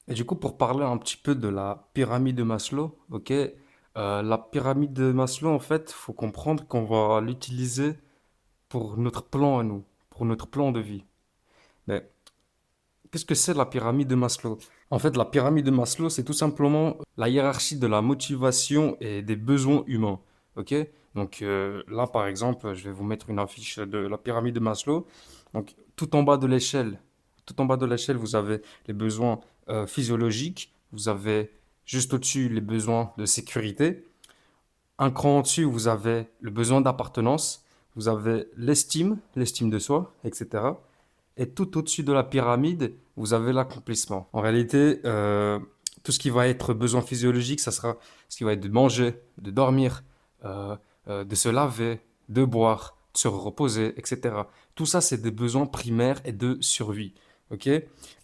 Et du coup, pour parler un petit peu de la pyramide de Maslow, ok, la pyramide de Maslow, en fait, faut comprendre qu'on va l'utiliser pour notre plan à nous, pour notre plan de vie. Mais qu'est-ce que c'est la pyramide de Maslow? En fait, la pyramide de Maslow, c'est tout simplement la hiérarchie de la motivation et des besoins humains. Ok? Donc là, par exemple, je vais vous mettre une affiche de la pyramide de Maslow. Donc tout en bas de l'échelle, tout en bas de l'échelle, vous avez les besoins physiologiques. Vous avez juste au-dessus les besoins de sécurité. Un cran au-dessus, vous avez le besoin d'appartenance. Vous avez l'estime de soi, etc. Et tout au-dessus de la pyramide, vous avez l'accomplissement. En réalité, tout ce qui va être besoin physiologique, ça sera ce qui va être de manger, de dormir, euh, de se laver, de boire, de se reposer, etc. Tout ça, c'est des besoins primaires et de survie. Ok.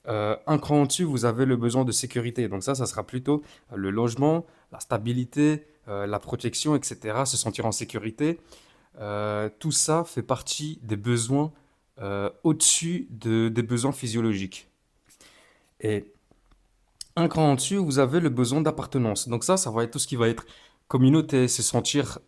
Un cran au-dessus, vous avez le besoin de sécurité. Donc ça sera plutôt le logement, la stabilité, la protection, etc. Se sentir en sécurité. Tout ça fait partie des besoins au-dessus des besoins physiologiques. Et un cran en dessus, vous avez le besoin d'appartenance. Donc ça va être tout ce qui va être communauté, se sentir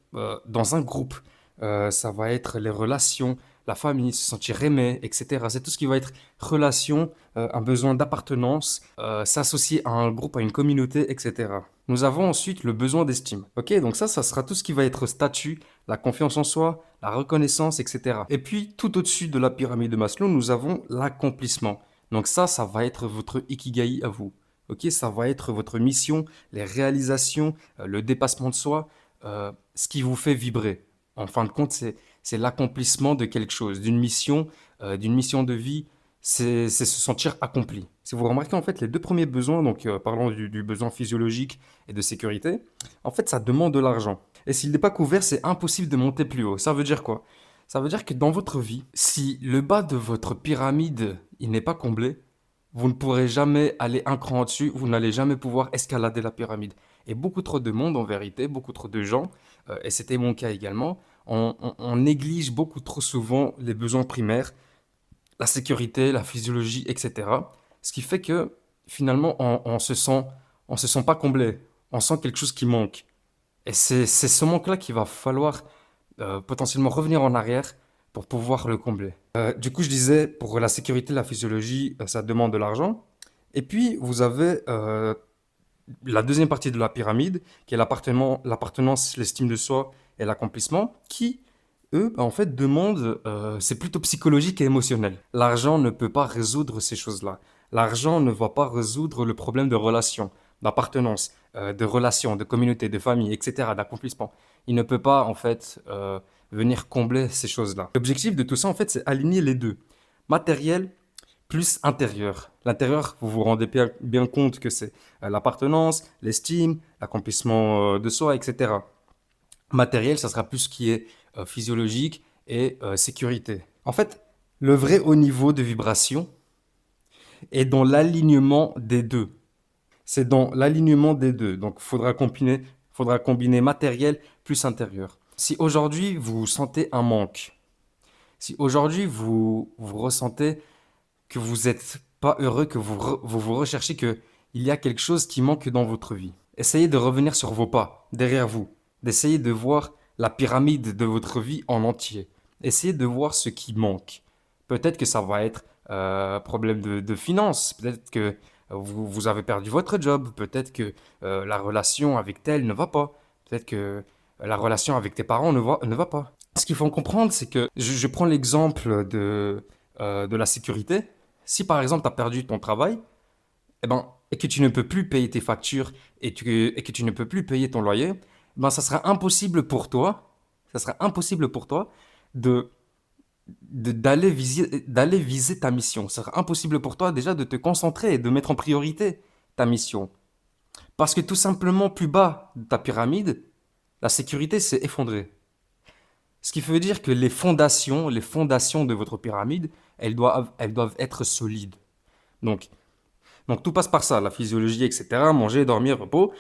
dans un groupe. Ça va être les relations, la famille, se sentir aimé, etc. C'est tout ce qui va être relation, un besoin d'appartenance, s'associer à un groupe, à une communauté, etc. Nous avons ensuite le besoin d'estime. Ok, donc ça sera tout ce qui va être statut, la confiance en soi, la reconnaissance, etc. Et puis, tout au-dessus de la pyramide de Maslow, nous avons l'accomplissement. Donc ça va être votre ikigai à vous. Ok, ça va être votre mission, les réalisations, le dépassement de soi, ce qui vous fait vibrer. En fin de compte, c'est l'accomplissement de quelque chose, d'une mission de vie. C'est se sentir accompli. Si vous remarquez, en fait, les deux premiers besoins, donc parlons du besoin physiologique et de sécurité, en fait, ça demande de l'argent. Et s'il n'est pas couvert, c'est impossible de monter plus haut. Ça veut dire quoi? Ça veut dire que dans votre vie, si le bas de votre pyramide, il n'est pas comblé, vous ne pourrez jamais aller un cran au-dessus, vous n'allez jamais pouvoir escalader la pyramide. Et beaucoup trop de monde, en vérité, beaucoup trop de gens, et c'était mon cas également, on néglige beaucoup trop souvent les besoins primaires, la sécurité, la physiologie, etc. Ce qui fait que finalement, on se sent pas comblé, on sent quelque chose qui manque. Et c'est ce manque-là qu'il va falloir potentiellement revenir en arrière pour pouvoir le combler. Du coup, je disais, pour la sécurité, la physiologie, ça demande de l'argent. Et puis, vous avez la deuxième partie de la pyramide, qui est l'appartenance, l'estime de soi et l'accomplissement, qui, eux, en fait, demandent, c'est plutôt psychologique et émotionnel. L'argent ne peut pas résoudre ces choses-là. L'argent ne va pas résoudre le problème de relation, d'appartenance, de relation, de communauté, de famille, etc., d'accomplissement. Il ne peut pas, en fait, venir combler ces choses-là. L'objectif de tout ça, en fait, c'est aligner les deux. Matériel plus intérieur. L'intérieur, vous vous rendez bien compte que c'est l'appartenance, l'estime, l'accomplissement de soi, etc. Matériel, ça sera plus ce qui est physiologique et sécurité. En fait, le vrai haut niveau de vibration est dans l'alignement des deux. C'est dans l'alignement des deux. Donc, faudra combiner matériel plus intérieur. Si aujourd'hui vous sentez un manque, si aujourd'hui vous ressentez que vous n'êtes pas heureux, que vous recherchez, que il y a quelque chose qui manque dans votre vie. Essayez de revenir sur vos pas, derrière vous, d'essayer de voir la pyramide de votre vie en entier. Essayez de voir ce qui manque. Peut-être que ça va être problème de finances, peut-être que vous avez perdu votre job, peut-être que la relation avec tel ne va pas, peut-être que la relation avec tes parents ne va pas. Ce qu'il faut comprendre, c'est que je prends l'exemple de la sécurité. Si par exemple tu as perdu ton travail, et que tu ne peux plus payer tes factures et que tu ne peux plus payer ton loyer, ça sera impossible pour toi, ça sera impossible pour toi de, d'aller viser ta mission. Ça sera impossible pour toi déjà de te concentrer et de mettre en priorité ta mission. Parce que tout simplement plus bas de ta pyramide, la sécurité s'est effondrée. Ce qui veut dire que les fondations de votre pyramide, elles doivent être solides. Donc, donc tout passe par ça, la physiologie, etc. Manger, dormir, repos.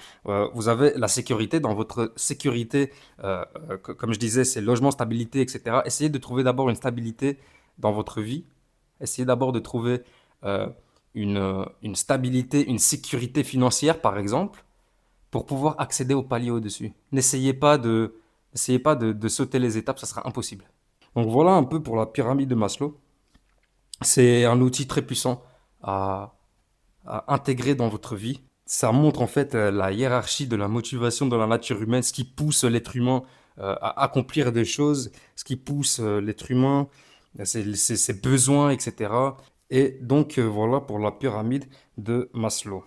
Vous avez la sécurité. Dans votre sécurité, comme je disais, c'est logement, stabilité, etc. Essayez de trouver d'abord une stabilité dans votre vie. Essayez d'abord de trouver euh, une stabilité, une sécurité financière, par exemple, pour pouvoir accéder au palier au-dessus. N'essayez pas de sauter les étapes, ça sera impossible. Donc voilà un peu pour la pyramide de Maslow. C'est un outil très puissant à, à intégrer dans votre vie. Ça montre en fait la hiérarchie de la motivation dans la nature humaine, ce qui pousse l'être humain à accomplir des choses, ce qui pousse l'être humain, ses besoins, etc. Et donc voilà pour la pyramide de Maslow.